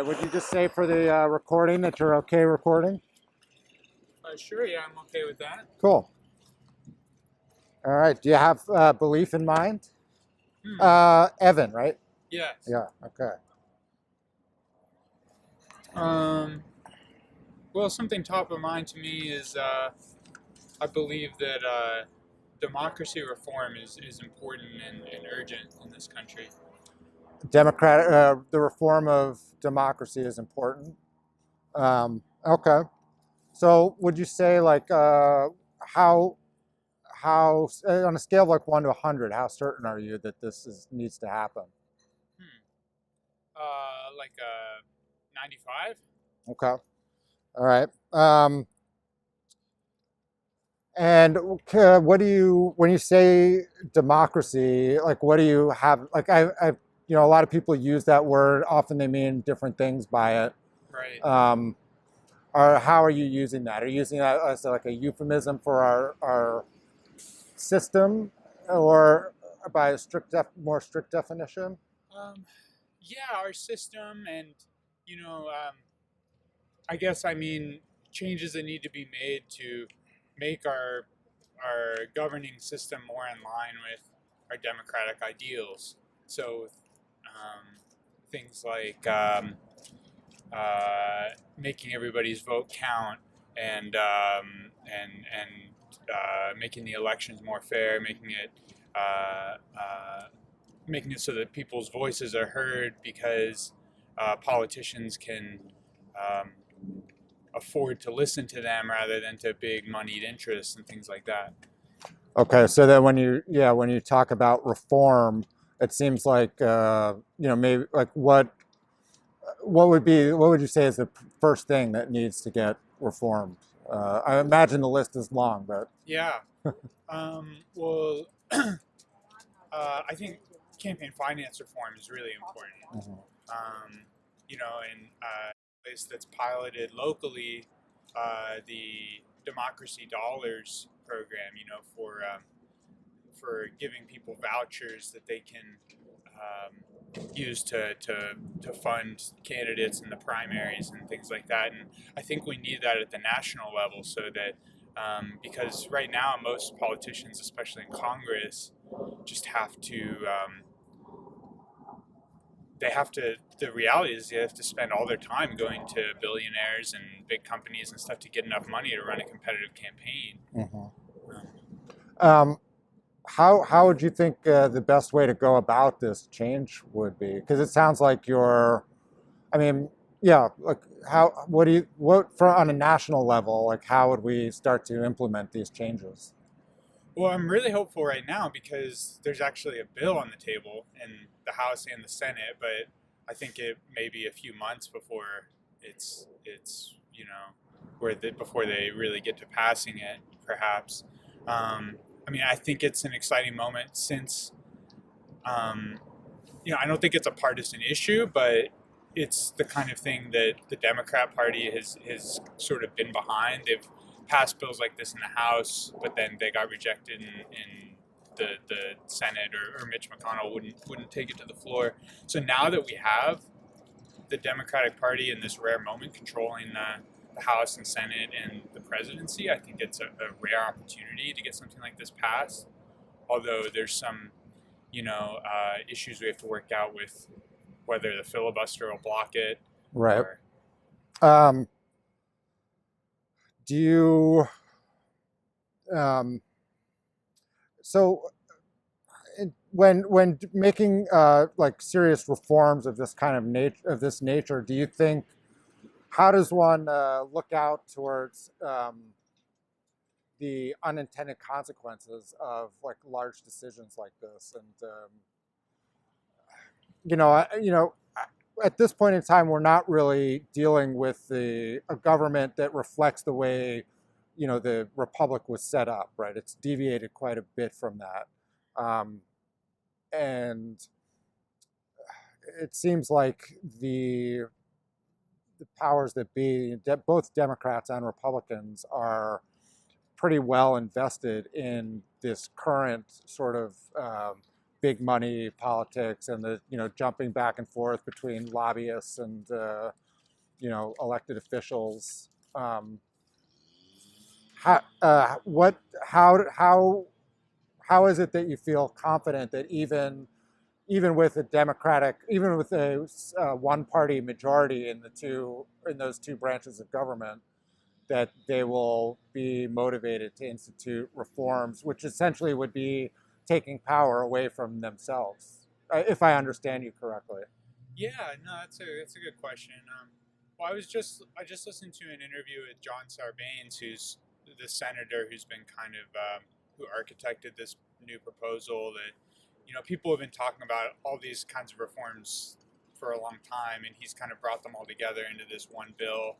right. Would you just say for the recording that you're okay recording? Sure, yeah, I'm okay with that. Cool. All right. Do you have belief in mind? Hmm. Evan, right? Yes. Yeah. Okay. Um, well, something top of mind to me is I believe that democracy reform is important and urgent in this country. The reform of democracy is important. Okay. So, would you say like how on a scale of like 1 to 100, how certain are you that needs to happen? Hmm. Like 95? Okay. All right. And what do you, when you say democracy, like what do you have? Like a lot of people use that word. Often they mean different things by it. Right. Um, or how are you using that? Are you using that as like a euphemism for our system, or by a more strict definition? Um, yeah, our system and, you know, I guess I mean changes that need to be made to make our governing system more in line with our democratic ideals. So things like making everybody's vote count and making the elections more fair, making it so that people's voices are heard because politicians can um, afford to listen to them rather than to big moneyed interests and things like that. Okay, so then when you talk about reform, it seems like maybe like what would you say is the first thing that needs to get reformed? I imagine the list is long, but Yeah. Well, I think campaign finance reform is really important. mhm. In a place that's piloted locally, the Democracy Dollars program, for giving people vouchers that they can use to fund candidates in the primaries and things like that. And I think we need that at the national level so that because right now most politicians, especially in Congress, just have to the reality is they have to spend all their time going to billionaires and big companies and stuff to get enough money to run a competitive campaign. Mhm. Um, Um, how would you think the best way to go about this change would be? Because it sounds like I mean, yeah, like what for on a national level, like how would we start to implement these changes? well, I'm really hopeful right now because there's actually a bill on the table in the House and the Senate, but I think it may be a few months before it's before they really get to passing it, perhaps. I mean, I think it's an exciting moment since um, I don't think it's a partisan issue, but it's the kind of thing that the Democrat Party has sort of been behind. They've passed bills like this in the House, but then they got rejected in the Senate, or Mitch McConnell wouldn't take it to the floor. So now that we have the Democratic Party in this rare moment controlling the House and Senate and the presidency, I think it's a rare opportunity to get something like this passed. Although there's some issues we have to work out with whether the filibuster will block it Right. or Um, do you um, so when making like serious reforms of this kind of nature, do you think how does one look out towards the unintended consequences of like large decisions like this? And you know, at this point in time, we're not really dealing with a government that reflects the way the republic was set up. Right, it's deviated quite a bit from that, and it seems like the powers that be, both Democrats and Republicans, are pretty well invested in this current sort of big money politics and the jumping back and forth between lobbyists and elected officials. How what how is it that you feel confident that even with a one party majority in those two branches of government, that they will be motivated to institute reforms, which essentially would be taking power away from themselves, if I understand you correctly? Yeah, no, that's a good question. Well, I just listened to an interview with John Sarbanes, who's the senator who's been kind of who architected this new proposal that people have been talking about all these kinds of reforms for a long time, and he's kind of brought them all together into this one bill.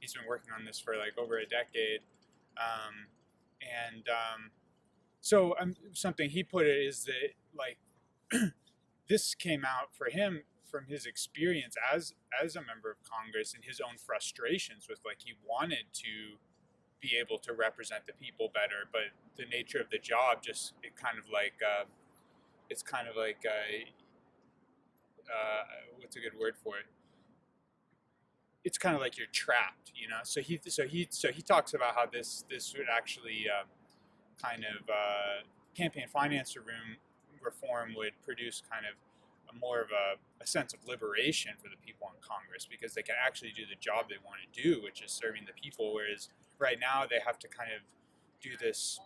He's been working on this for like over a decade, and so something he put it is that like this came out for him from his experience as a member of Congress and his own frustrations with like he wanted to be able to represent the people better, but the nature of the job just it's kind of like what's a good word for it? It's kind of like you're trapped, So he talks about how this would actually kind of campaign finance reform would produce kind of more of a sense of liberation for the people in Congress, because they can actually do the job they want to do, which is serving the people. Whereas right now they have to kind of do this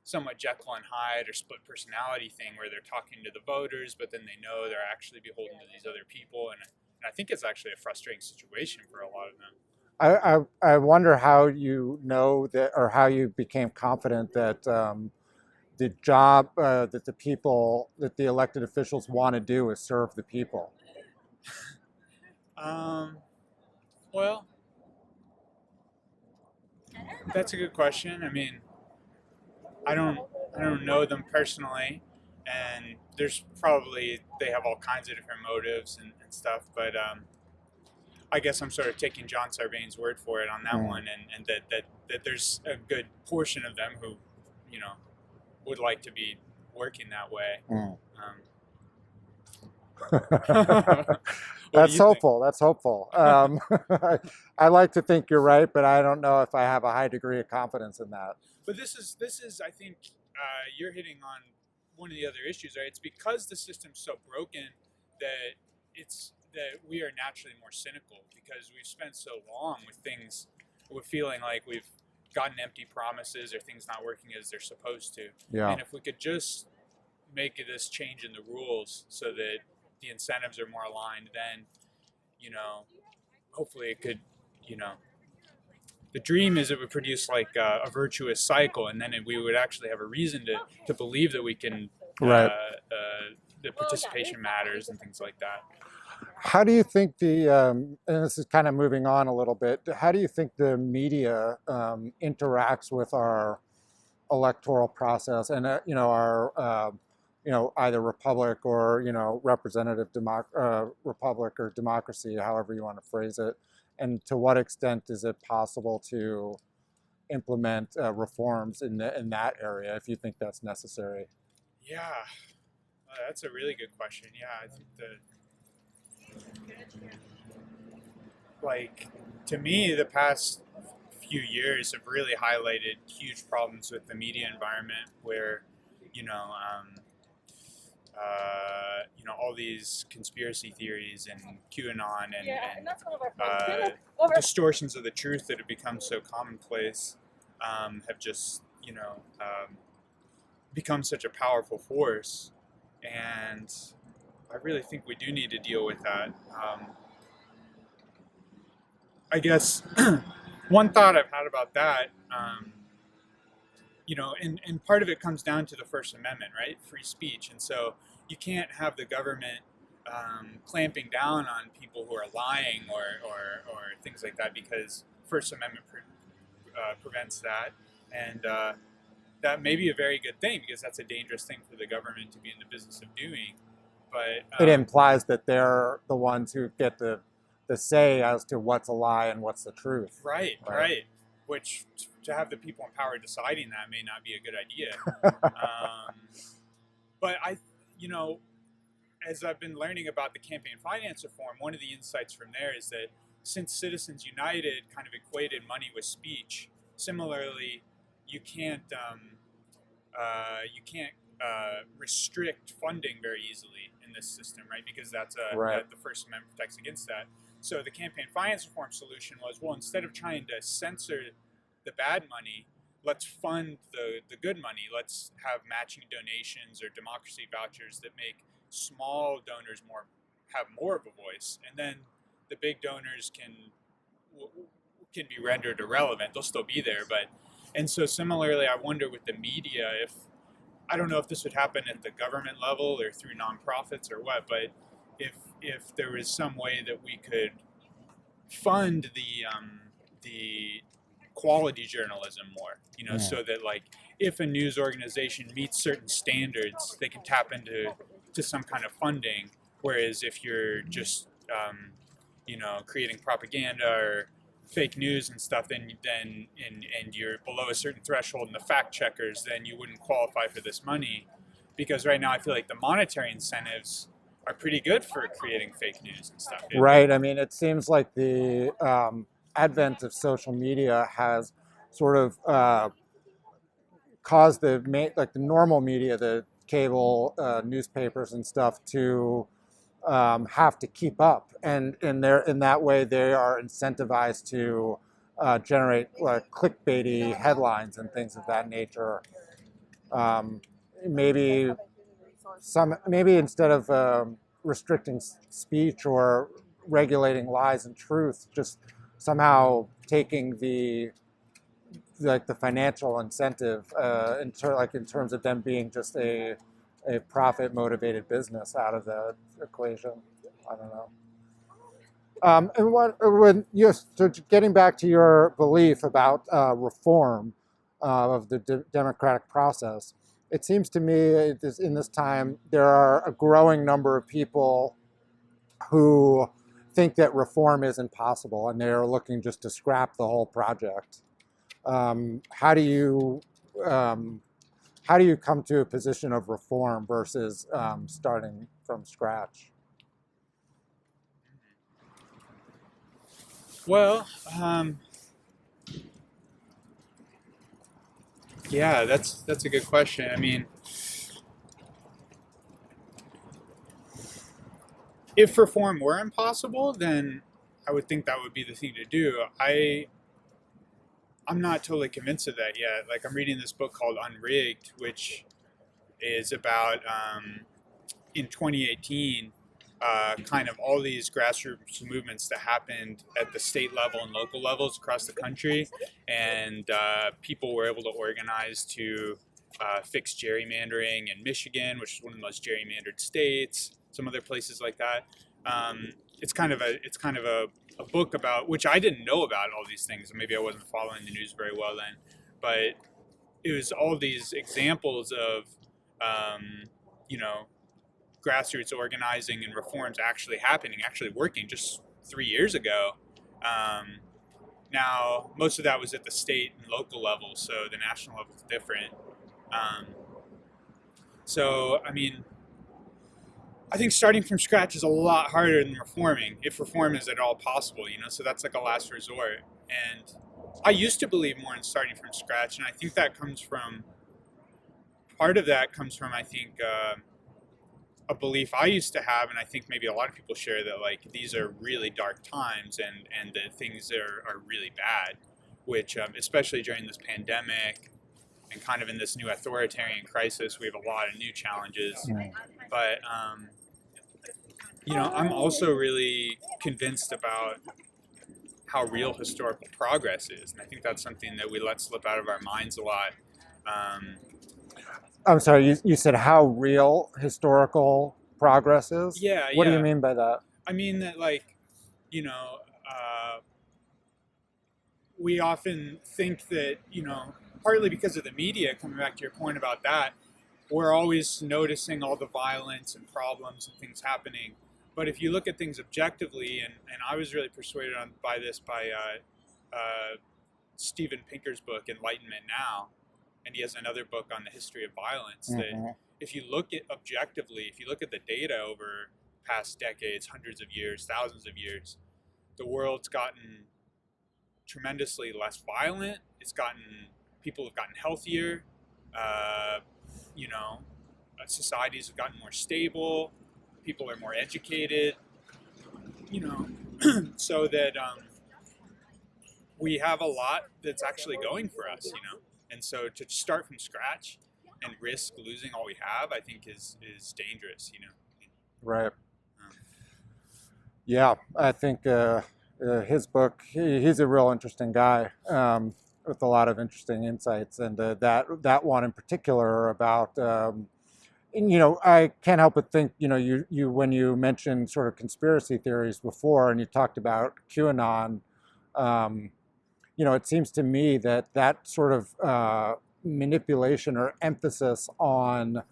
somewhat Jekyll and Hyde or split personality thing where they're talking to the voters, but then they know they're actually beholden to these other people. And I think it's actually a frustrating situation for a lot of them. I wonder how you know that, or how you became confident that the job that the elected officials want to do is serve the people. Well, that's a good question. I mean, I don't know them personally, and they have all kinds of different motives and stuff. But I guess I'm sort of taking John Sarbanes' word for it on that one, and that there's a good portion of them who, would like to be working that way. That's hopeful. That's hopeful. I like to think you're right, but I don't know if I have a high degree of confidence in that. But this is I think you're hitting on one of the other issues, right? It's because the system's so broken that we are naturally more cynical, because we've spent so long with things. We're feeling like we've gotten empty promises or things not working as they're supposed to. Yeah. And if we could just make this change in the rules so that the incentives are more aligned, then, hopefully it could, the dream is it would produce like a virtuous cycle, and then we would actually have a reason to believe that we can, right. The participation matters and things like that. How do you think and this is kind of moving on a little bit, how do you think the media interacts with our electoral process and, our, either republic or, representative republic or democracy, however you want to phrase it? And to what extent is it possible to implement reforms in that area, if you think that's necessary? Yeah, that's a really good question. Yeah, I think to me, the past few years have really highlighted huge problems with the media environment, where all these conspiracy theories and QAnon and distortions of the truth that have become so commonplace have just become such a powerful force, and I really think we do need to deal with that. I guess one thought I've had about that, and part of it comes down to the First Amendment, right? Free speech. And so you can't have the government clamping down on people who are lying or things like that, because First Amendment prevents that. And that may be a very good thing, because that's a dangerous thing for the government to be in the business of doing. But it implies that they're the ones who get the say as to what's a lie and what's the truth. Right. Which, to have the people in power deciding that may not be a good idea. But you know, as I've been learning about the campaign finance reform, one of the insights from there is that since Citizens United kind of equated money with speech, similarly, you can't restrict funding very easily in this system, right? Because Right. the First Amendment protects against that. So the campaign finance reform solution was, well, instead of trying to censor the bad money, let's fund the good money. Let's have matching donations or democracy vouchers that make small donors have more of a voice, and then the big donors can be rendered irrelevant. They'll still be there, but and so similarly, I wonder with the media, if I don't know if this would happen at the government level or through nonprofits or what, but if there was some way that we could fund the quality journalism more, so that like if a news organization meets certain standards, they can tap into some kind of funding. Whereas if you're just creating propaganda or fake news and stuff, then and you're below a certain threshold in the fact checkers, then you wouldn't qualify for this money. Because right now I feel like the monetary incentives are pretty good for creating fake news and stuff. Right. I mean, it seems like the advent of social media has sort of caused the normal media, the cable newspapers and stuff, to have to keep up, and in that way they are incentivized to generate clickbaity headlines and things of that nature. Um, maybe maybe instead of restricting speech or regulating lies and truth, just somehow taking the financial incentive in terms of them being just a profit motivated business out of the equation. I don't know. And so getting back to your belief about reform of the democratic process, it seems to me in this time there are a growing number of people who think that reform isn't possible and they're looking just to scrap the whole project. How do you come to a position of reform versus starting from scratch? Well, yeah, that's a good question. I mean, if reform were impossible, then I would think that would be the thing to do. I'm not totally convinced of that yet. Like, I'm reading this book called Unrigged, which is about in 2018, kind of all these grassroots movements that happened at the state level and local levels across the country, and people were able to organize to fix gerrymandering in Michigan, which is one of the most gerrymandered states. Some other places like that. It's kind of a book about, which I didn't know about all these things, and maybe I wasn't following the news very well then, but it was all these examples of grassroots organizing and reforms actually happening, actually working just 3 years ago. Now, most of that was at the state and local level, so the national level is different. So, I mean, I think starting from scratch is a lot harder than reforming, if reform is at all possible, so that's like a last resort. And I used to believe more in starting from scratch, and I think that part of that comes from, I think, a belief I used to have, and I think maybe a lot of people share, that like these are really dark times and that things are really bad, which especially during this pandemic and kind of in this new authoritarian crisis, we have a lot of new challenges. But I'm also really convinced about how real historical progress is, and I think that's something that we let slip out of our minds a lot. I'm sorry, you said how real historical progress is? Yeah, What do you mean by that? I mean that, like, we often think that, partly because of the media, coming back to your point about that, we're always noticing all the violence and problems and things happening. But if you look at things objectively, and I was really persuaded by this by Steven Pinker's book, Enlightenment Now, and he has another book on the history of violence, that if you look at objectively, if you look at the data over past decades, hundreds of years, thousands of years, the world's gotten tremendously less violent. People have gotten healthier. Uh, you know, Societies have gotten more stable. People are more educated. You know, so that we have a lot that's actually going for us. And so to start from scratch and risk losing all we have, I think is dangerous. Right. Um, Yeah, I think his book, he's a real interesting guy, with a lot of interesting insights, and that one in particular about, and, I can't help but think, you when you mentioned sort of conspiracy theories before, and you talked about QAnon, um, it seems to me that that sort of manipulation or emphasis on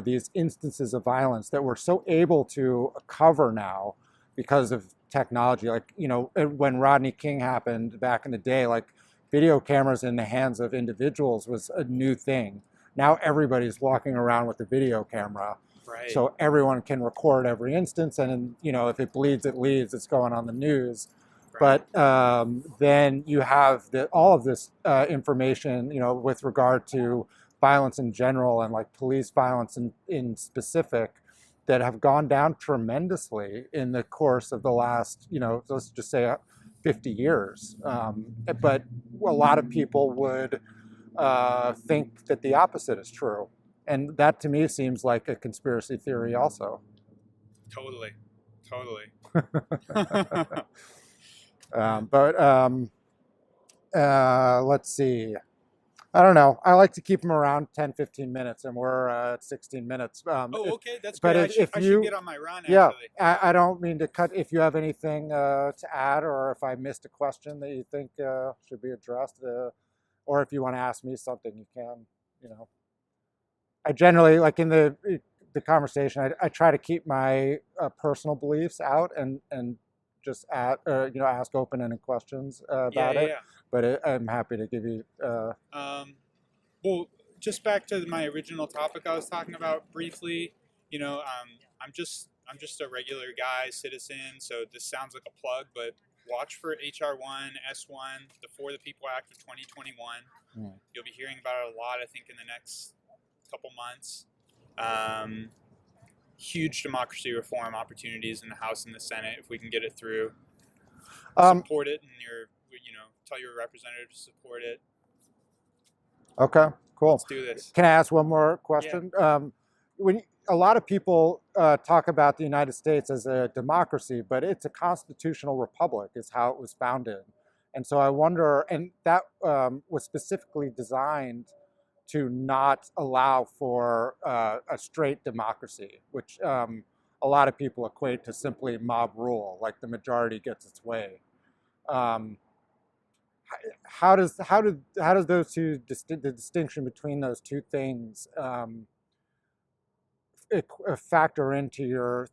these instances of violence that we're so able to cover now because of technology. Like, when Rodney King happened back in the day, like video cameras in the hands of individuals was a new thing. Now everybody's walking around with a video camera. right. So everyone can record every instance, and if it bleeds, it leads. It's going on the news. Right. But then you have all of this information, with regard to violence in general and like police violence in specific, that have gone down tremendously in the course of the last, let's just say 50 years. But a lot of people would think that the opposite is true. And that to me seems like a conspiracy theory also. Totally. But let's see. I don't know. I like to keep them around 10, 15 minutes, and we're at 16 minutes. Okay, that's but good. if I you- should get on my run, Yeah, actually. I don't mean to cut. If you have anything to add, or if I missed a question that you think should be addressed, or if you want to ask me something, you can. I generally, like in the conversation, I try to keep my personal beliefs out and just ask open-ended questions about it. Yeah. But I'm happy to give you. Well, just back to my original topic I was talking about briefly. I'm just a regular guy, citizen. So this sounds like a plug, but watch for HR1, S1, the For the People Act of 2021. You'll be hearing about it a lot, I think, in the next couple months. Huge democracy reform opportunities in the House and the Senate if we can get it through. Support it, and tell your representative to support it. Okay, cool. Let's do this. Can I ask one more question? When a lot of people talk about the United States as a democracy, but it's a constitutional republic, is how it was founded. And so I wonder, and that was specifically designed to not allow for a straight democracy, which a lot of people equate to simply mob rule, like the majority gets its way. How does those two the distinction between those two things factor into your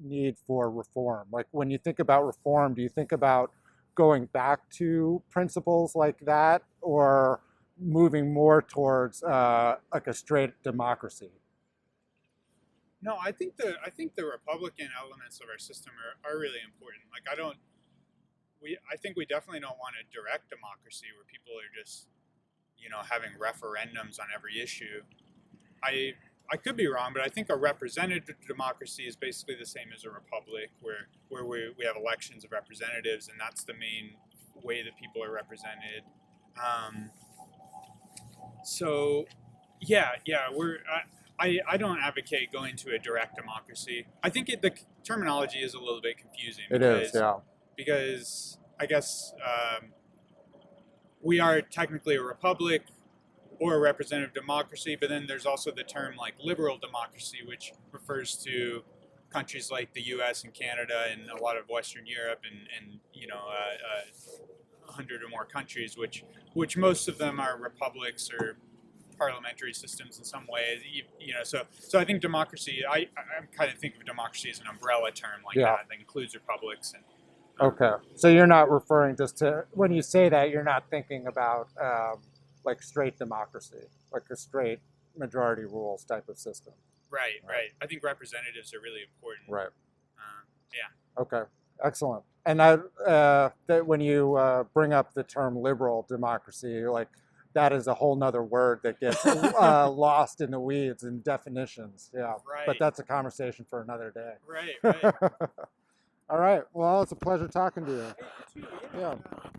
need for reform? Like when you think about reform, do you think about going back to principles like that, or moving more towards like a straight democracy? No, I think the Republican elements of our system are really important. Like I think we definitely don't want a direct democracy where people are just, having referendums on every issue. I could be wrong, but I think a representative democracy is basically the same as a republic, where we have elections of representatives, and that's the main way that people are represented. So, yeah, I don't advocate going to a direct democracy. I think the terminology is a little bit confusing. It is, yeah. Because I guess we are technically a republic or a representative democracy, but then there's also the term like liberal democracy, which refers to countries like the U.S. and Canada and a lot of Western Europe and 100 or more countries, which most of them are republics or parliamentary systems in some way. So I think democracy. I kind of think of democracy as an umbrella term like that includes republics and. Okay, so you're not referring just to, when you say that, you're not thinking about like straight democracy, like a straight majority rules type of system. Right, Right. right. I think representatives are really important. Right. Yeah. Okay. Excellent. And that when you bring up the term liberal democracy, like that is a whole nother word that gets lost in the weeds and definitions. Yeah. But Right. that's a conversation for another day. Right, right. All right. Well, it's a pleasure talking to you. Hey, you too. Yeah. Yeah.